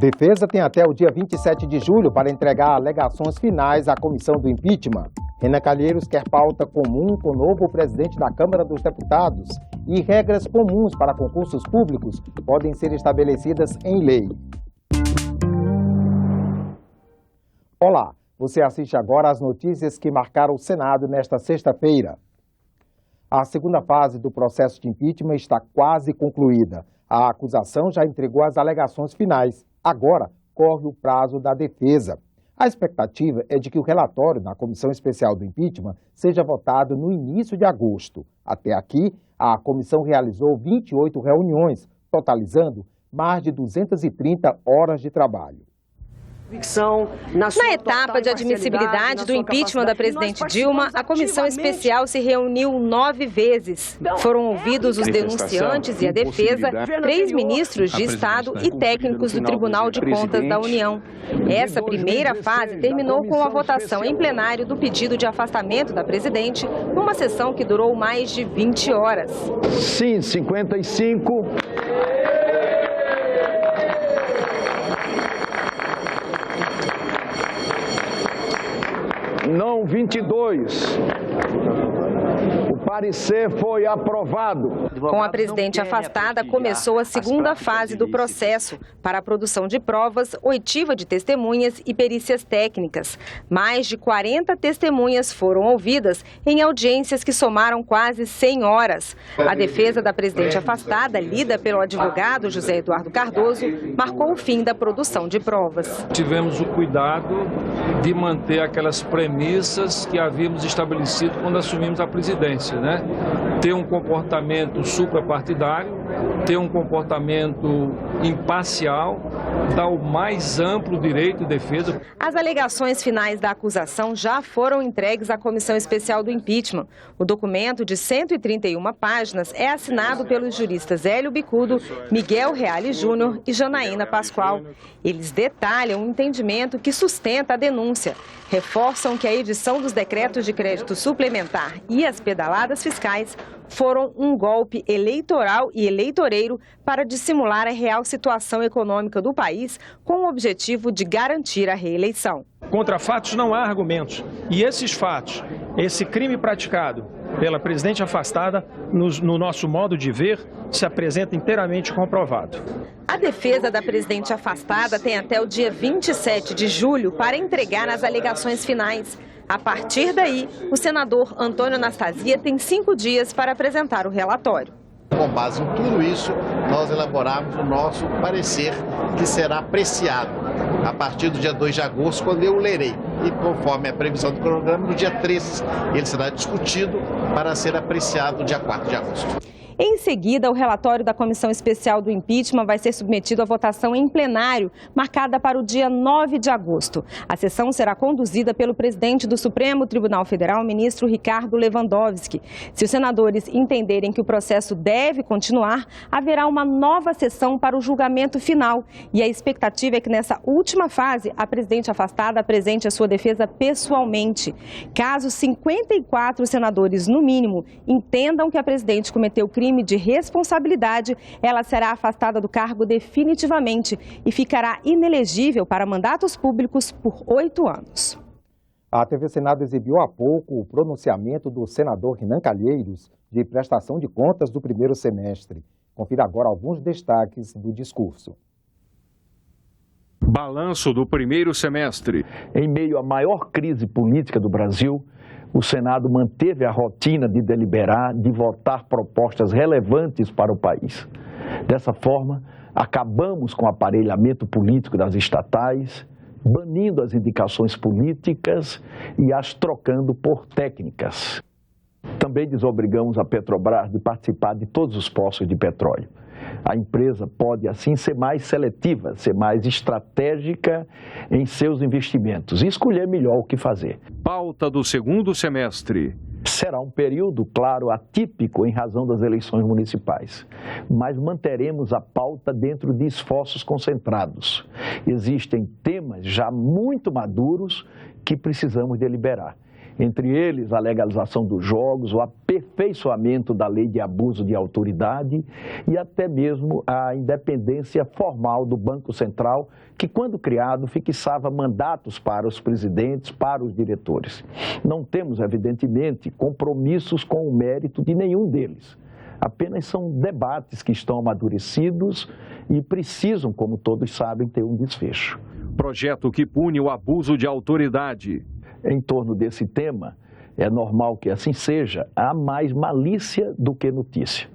Defesa tem até o dia 27 de julho para entregar alegações finais à comissão do impeachment. Renan Calheiros quer pauta comum com o novo presidente da Câmara dos Deputados e regras comuns para concursos públicos podem ser estabelecidas em lei. Olá, você assiste agora às notícias que marcaram o Senado nesta sexta-feira. A segunda fase do processo de impeachment está quase concluída. A acusação já entregou as alegações finais. Agora, corre o prazo da defesa. A expectativa é de que o relatório na Comissão Especial do Impeachment seja votado no início de agosto. Até aqui, a comissão realizou 28 reuniões, totalizando mais de 230 horas de trabalho. Na etapa de admissibilidade do impeachment da presidente Dilma, a comissão especial se reuniu 9 vezes. Foram ouvidos os denunciantes e a defesa, 3 ministros de Estado e técnicos do Tribunal de Contas da União. Essa primeira fase terminou com a votação em plenário do pedido de afastamento da presidente, numa sessão que durou mais de 20 horas. Sim, 55. Não, 22. O parecer foi aprovado. Com a presidente afastada, começou a segunda fase do processo para a produção de provas, oitiva de testemunhas e perícias técnicas. Mais de 40 testemunhas foram ouvidas em audiências que somaram quase 100 horas. A defesa da presidente afastada, lida pelo advogado José Eduardo Cardoso, marcou o fim da produção de provas. Tivemos o cuidado de manter aquelas premissas que havíamos estabelecido quando assumimos a presidência, né? Ter um comportamento suprapartidário, ter um comportamento imparcial, dar o mais amplo direito de defesa. As alegações finais da acusação já foram entregues à Comissão Especial do Impeachment. O documento de 131 páginas é assinado pelos juristas Hélio Bicudo, Miguel Reale Júnior e Janaína Pascoal. Eles detalham o entendimento que sustenta a denúncia. Reforçam que a edição dos decretos de crédito suplementar e as pedaladas fiscais foram um golpe eleitoral e eleitoreiro para dissimular a real situação econômica do país com o objetivo de garantir a reeleição. Contra fatos não há argumentos. E esses fatos, esse crime praticado pela presidente afastada, no nosso modo de ver, se apresenta inteiramente comprovado. A defesa da presidente afastada tem até o dia 27 de julho para entregar as alegações finais. A partir daí, o senador Antônio Anastasia tem 5 dias para apresentar o relatório. Com base em tudo isso, nós elaboramos o nosso parecer, que será apreciado a partir do dia 2 de agosto, quando eu o lerei. E conforme a previsão do cronograma, no dia 13 ele será discutido para ser apreciado no dia 4 de agosto. Em seguida, o relatório da Comissão Especial do Impeachment vai ser submetido à votação em plenário, marcada para o dia 9 de agosto. A sessão será conduzida pelo presidente do Supremo Tribunal Federal, ministro Ricardo Lewandowski. Se os senadores entenderem que o processo deve continuar, haverá uma nova sessão para o julgamento final. E a expectativa é que nessa última fase, a presidente afastada apresente a sua defesa pessoalmente. Caso 54 senadores, no mínimo, entendam que a presidente cometeu crime de responsabilidade, ela será afastada do cargo definitivamente e ficará inelegível para mandatos públicos por 8 anos. A TV Senado exibiu há pouco o pronunciamento do senador Renan Calheiros de prestação de contas do primeiro semestre. Confira agora alguns destaques do discurso. Balanço do primeiro semestre. Em meio à maior crise política do Brasil, o Senado manteve a rotina de deliberar, de votar propostas relevantes para o país. Dessa forma, acabamos com o aparelhamento político das estatais, banindo as indicações políticas e as trocando por técnicas. Também desobrigamos a Petrobras de participar de todos os poços de petróleo. A empresa pode, assim, ser mais seletiva, ser mais estratégica em seus investimentos e escolher melhor o que fazer. Pauta do segundo semestre. Será um período, claro, atípico em razão das eleições municipais, mas manteremos a pauta dentro de esforços concentrados. Existem temas já muito maduros que precisamos deliberar. Entre eles, a legalização dos jogos, o aperfeiçoamento da lei de abuso de autoridade e até mesmo a independência formal do Banco Central, que, quando criado, fixava mandatos para os presidentes, para os diretores. Não temos, evidentemente, compromissos com o mérito de nenhum deles. Apenas são debates que estão amadurecidos e precisam, como todos sabem, ter um desfecho. Projeto que pune o abuso de autoridade. Em torno desse tema, é normal que assim seja, há mais malícia do que notícia.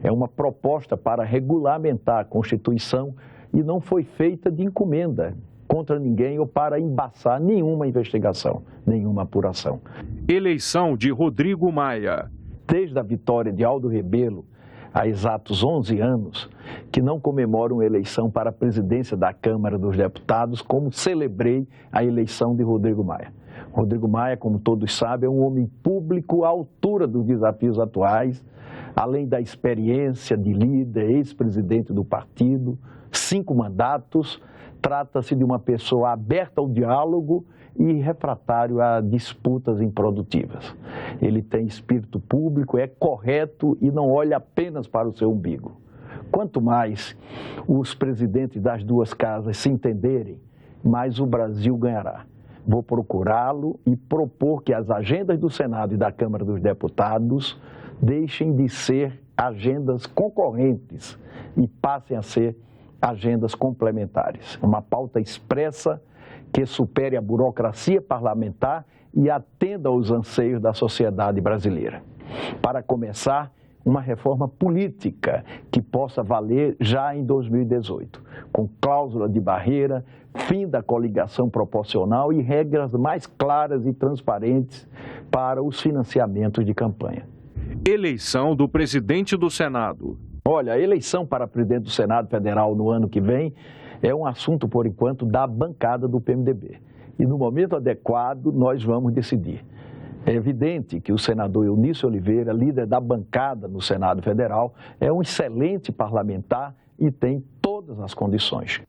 É uma proposta para regulamentar a Constituição e não foi feita de encomenda contra ninguém ou para embaçar nenhuma investigação, nenhuma apuração. Eleição de Rodrigo Maia. Desde a vitória de Aldo Rebelo, há exatos 11 anos, que não comemoro uma eleição para a presidência da Câmara dos Deputados, como celebrei a eleição de Rodrigo Maia. Rodrigo Maia, como todos sabem, é um homem público à altura dos desafios atuais, além da experiência de líder, ex-presidente do partido, 5 mandatos. Trata-se de uma pessoa aberta ao diálogo e refratário a disputas improdutivas. Ele tem espírito público, é correto e não olha apenas para o seu umbigo. Quanto mais os presidentes das duas casas se entenderem, mais o Brasil ganhará. Vou procurá-lo e propor que as agendas do Senado e da Câmara dos Deputados deixem de ser agendas concorrentes e passem a ser agendas complementares. Uma pauta expressa que supere a burocracia parlamentar e atenda aos anseios da sociedade brasileira. Para começar, uma reforma política que possa valer já em 2018, com cláusula de barreira, fim da coligação proporcional e regras mais claras e transparentes para os financiamentos de campanha. Eleição do presidente do Senado. Olha, a eleição para presidente do Senado Federal no ano que vem é um assunto, por enquanto, da bancada do PMDB. E no momento adequado, nós vamos decidir. É evidente que o senador Eunício Oliveira, líder da bancada no Senado Federal, é um excelente parlamentar e tem todas as condições.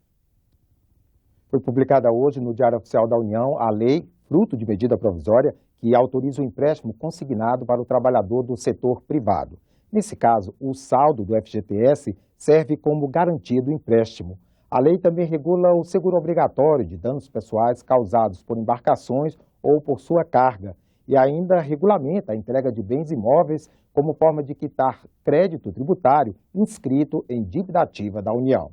Foi publicada hoje no Diário Oficial da União a lei, fruto de medida provisória, que autoriza o empréstimo consignado para o trabalhador do setor privado. Nesse caso, o saldo do FGTS serve como garantia do empréstimo. A lei também regula o seguro obrigatório de danos pessoais causados por embarcações ou por sua carga e ainda regulamenta a entrega de bens imóveis como forma de quitar crédito tributário inscrito em dívida ativa da União.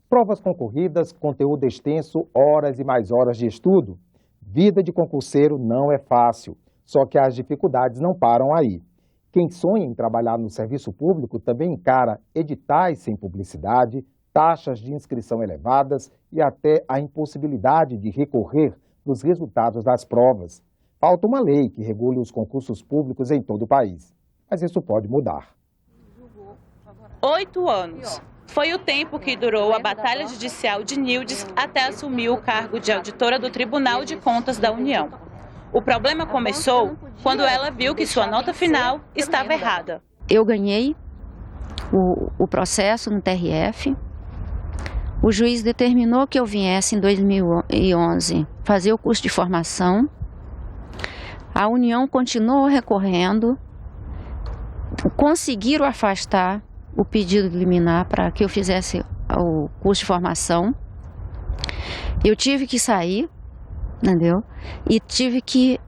Provas concorridas, conteúdo extenso, horas e mais horas de estudo. Vida de concurseiro não é fácil, só que as dificuldades não param aí. Quem sonha em trabalhar no serviço público também encara editais sem publicidade, taxas de inscrição elevadas e até a impossibilidade de recorrer dos resultados das provas. Falta uma lei que regule os concursos públicos em todo o país. Mas isso pode mudar. 8 anos. Foi o tempo que durou a batalha judicial de Nildes até assumir o cargo de auditora do Tribunal de Contas da União. O problema começou quando ela viu que sua nota final estava errada. Eu ganhei o processo no TRF. O juiz determinou que eu viesse em 2011 fazer o curso de formação. A União continuou recorrendo, conseguiram afastar o pedido de liminar para que eu fizesse o curso de formação. Eu tive que sair, entendeu? E tive que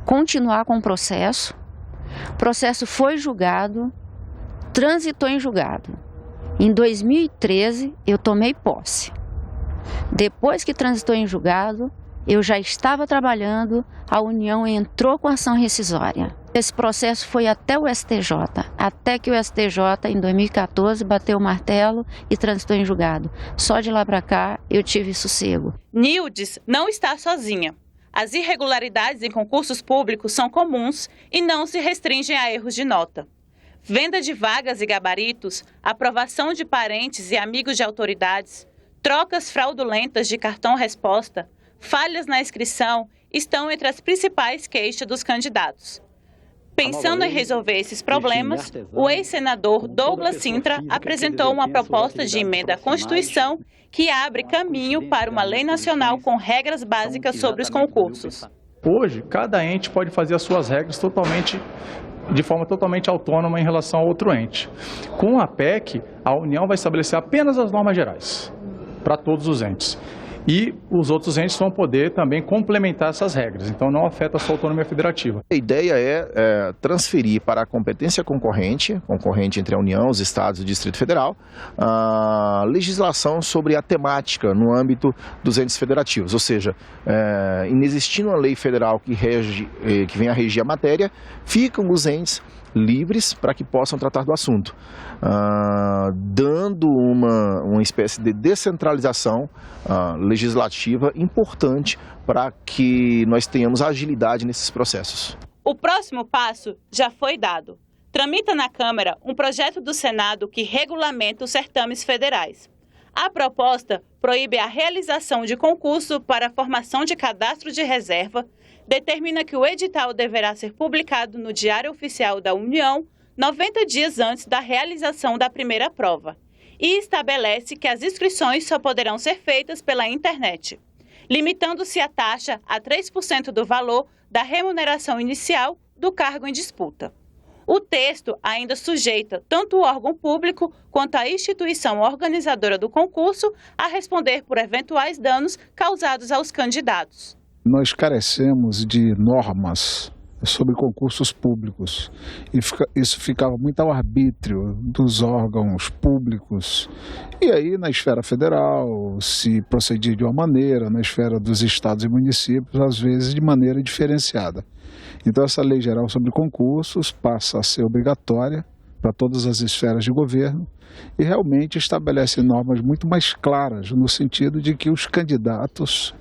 continuar com o processo. O processo foi julgado, transitou em julgado. Em 2013, eu tomei posse. Depois que transitou em julgado, eu já estava trabalhando, a União entrou com ação rescisória. Esse processo foi até o STJ, até que o STJ, em 2014, bateu o martelo e transitou em julgado. Só de lá para cá, eu tive sossego. Nildes não está sozinha. As irregularidades em concursos públicos são comuns e não se restringem a erros de nota. Venda de vagas e gabaritos, aprovação de parentes e amigos de autoridades, trocas fraudulentas de cartão-resposta, falhas na inscrição estão entre as principais queixas dos candidatos. Pensando em resolver esses problemas, o ex-senador Douglas Sintra apresentou uma proposta de emenda à Constituição que abre caminho para uma lei nacional com regras básicas sobre os concursos. Hoje, cada ente pode fazer as suas regras de forma totalmente autônoma em relação ao outro ente. Com a PEC, a União vai estabelecer apenas as normas gerais para todos os entes. E os outros entes vão poder também complementar essas regras, então não afeta a sua autonomia federativa. A ideia é transferir para a competência concorrente entre a União, os Estados e o Distrito Federal, a legislação sobre a temática no âmbito dos entes federativos, ou seja, inexistindo uma lei federal que venha a regir a matéria, ficam os entes livres para que possam tratar do assunto, dando uma espécie de descentralização legislativa importante para que nós tenhamos agilidade nesses processos. O próximo passo já foi dado. Tramita na Câmara um projeto do Senado que regulamenta os certames federais. A proposta proíbe a realização de concurso para a formação de cadastro de reserva, determina que o edital deverá ser publicado no Diário Oficial da União 90 dias antes da realização da primeira prova e estabelece que as inscrições só poderão ser feitas pela internet, limitando-se a taxa a 3% do valor da remuneração inicial do cargo em disputa. O texto ainda sujeita tanto o órgão público quanto a instituição organizadora do concurso a responder por eventuais danos causados aos candidatos. Nós carecemos de normas sobre concursos públicos e isso ficava muito ao arbítrio dos órgãos públicos. E aí, na esfera federal, se procedia de uma maneira, na esfera dos estados e municípios, às vezes de maneira diferenciada. Então, essa lei geral sobre concursos passa a ser obrigatória para todas as esferas de governo e realmente estabelece normas muito mais claras, no sentido de que os candidatos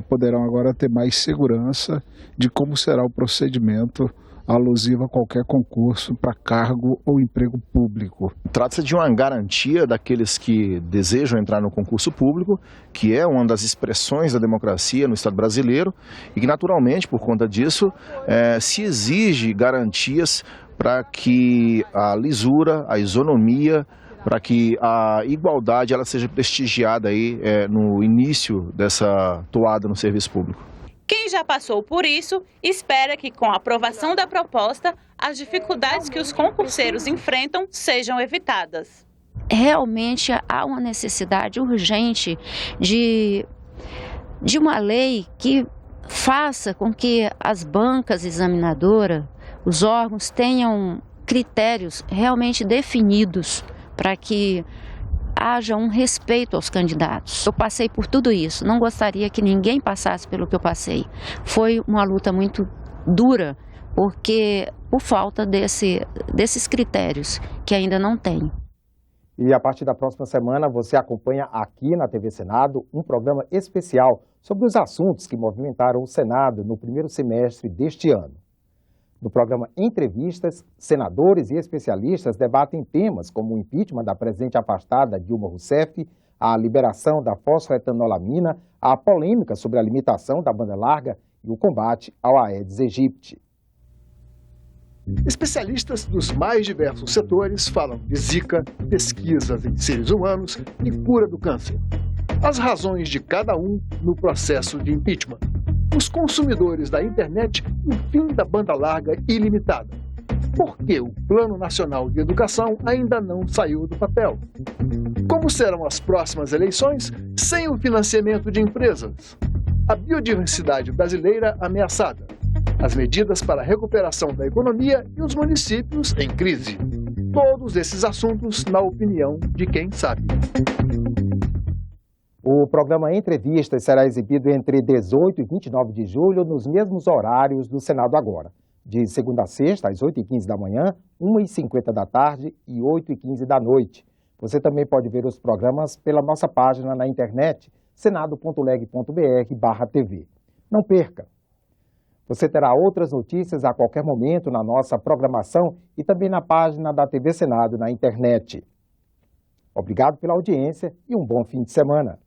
poderão agora ter mais segurança de como será o procedimento alusivo a qualquer concurso para cargo ou emprego público. Trata-se de uma garantia daqueles que desejam entrar no concurso público, que é uma das expressões da democracia no Estado brasileiro e que, naturalmente, por conta disso, se exige garantias para que a lisura, a isonomia, para que a igualdade ela seja prestigiada aí, no início dessa toada no serviço público. Quem já passou por isso espera que, com a aprovação da proposta, as dificuldades que os concurseiros enfrentam sejam evitadas. Realmente há uma necessidade urgente de uma lei que faça com que as bancas examinadoras, os órgãos tenham critérios realmente definidos para que haja um respeito aos candidatos. Eu passei por tudo isso, não gostaria que ninguém passasse pelo que eu passei. Foi uma luta muito dura, porque por falta desses critérios que ainda não tem. E a partir da próxima semana você acompanha aqui na TV Senado um programa especial sobre os assuntos que movimentaram o Senado no primeiro semestre deste ano. No programa Entrevistas, senadores e especialistas debatem temas como o impeachment da presidente afastada Dilma Rousseff, a liberação da fosfetanolamina, a polêmica sobre a limitação da banda larga e o combate ao Aedes aegypti. Especialistas dos mais diversos setores falam de Zika, pesquisas em seres humanos e cura do câncer. As razões de cada um no processo de impeachment. Os consumidores da internet e o fim da banda larga ilimitada. Por que o Plano Nacional de Educação ainda não saiu do papel? Como serão as próximas eleições sem o financiamento de empresas? A biodiversidade brasileira ameaçada. As medidas para a recuperação da economia e os municípios em crise. Todos esses assuntos na opinião de quem sabe. O programa Entrevistas será exibido entre 18 e 29 de julho nos mesmos horários do Senado Agora, de segunda a sexta, às 8h15 da manhã, 1h50 da tarde e 8h15 da noite. Você também pode ver os programas pela nossa página na internet, senado.leg.br/TV. Não perca! Você terá outras notícias a qualquer momento na nossa programação e também na página da TV Senado na internet. Obrigado pela audiência e um bom fim de semana.